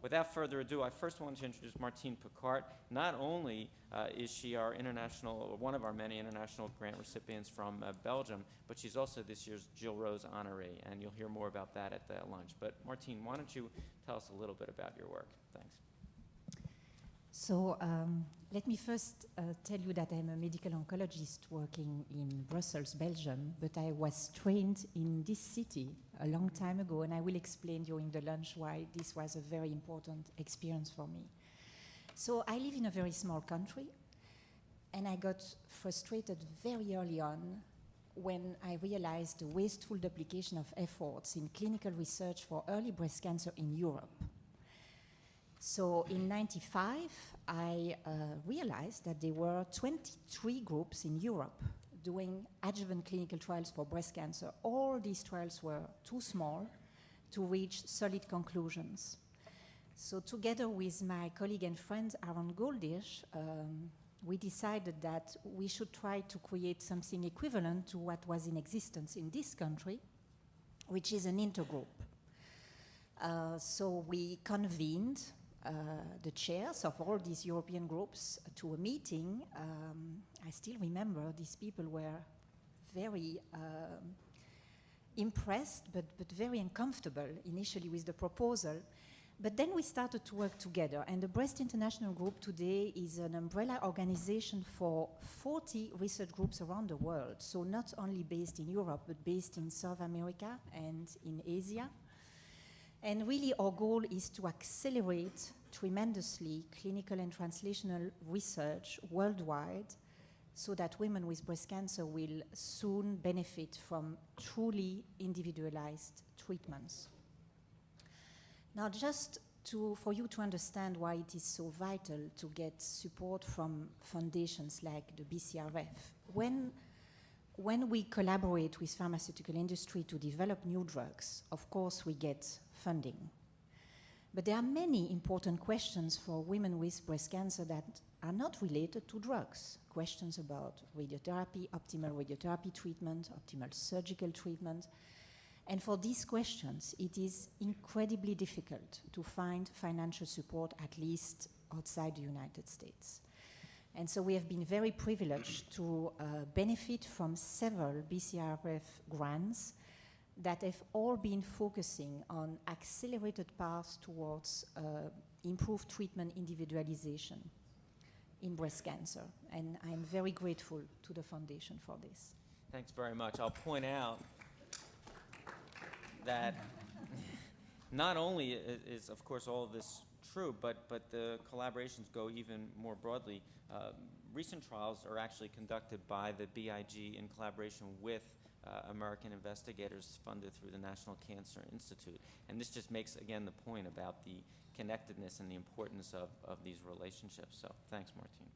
without further ado, I first want to introduce Martine Piccart. Not only is she our one of our many international grant recipients from Belgium, but she's also this year's Jill Rose honoree, and you'll hear more about that at the lunch. But Martine, why don't you tell us a little bit about your work? Thanks. So let me first tell you that I'm a medical oncologist working in Brussels, Belgium, but I was trained in this city a long time ago, and I will explain during the lunch why this was a very important experience for me. So I live in a very small country, and I got frustrated very early on when I realized the wasteful duplication of efforts in clinical research for early breast cancer in Europe. So in '95, I realized that there were 23 groups in Europe doing adjuvant clinical trials for breast cancer. All these trials were too small to reach solid conclusions. So together with my colleague and friend Aaron Goldish, we decided that we should try to create something equivalent to what was in existence in this country, which is an intergroup. So we convened the chairs of all these European groups to a meeting. I still remember these people were very impressed, but very uncomfortable initially with the proposal. But then we started to work together, and the Breast International Group today is an umbrella organization for 40 research groups around the world, so not only based in Europe, but based in South America and in Asia. And really our goal is to accelerate tremendously clinical and translational research worldwide so that women with breast cancer will soon benefit from truly individualized treatments. Now, just for you to understand why it is so vital to get support from foundations like the BCRF, when we collaborate with pharmaceutical industry to develop new drugs, of course we get funding. But there are many important questions for women with breast cancer that are not related to drugs. Questions about radiotherapy, optimal radiotherapy treatment, optimal surgical treatment. And for these questions, it is incredibly difficult to find financial support, at least outside the United States. And so we have been very privileged to benefit from several BCRF grants that have all been focusing on accelerated paths towards improved treatment individualization in breast cancer. And I'm very grateful to the foundation for this. Thanks very much. I'll point out that not only is, of course, all of this true, but the collaborations go even more broadly. Recent trials are actually conducted by the BIG in collaboration with American investigators funded through the National Cancer Institute. And this just makes, again, the point about the connectedness and the importance of these relationships. So thanks, Martine.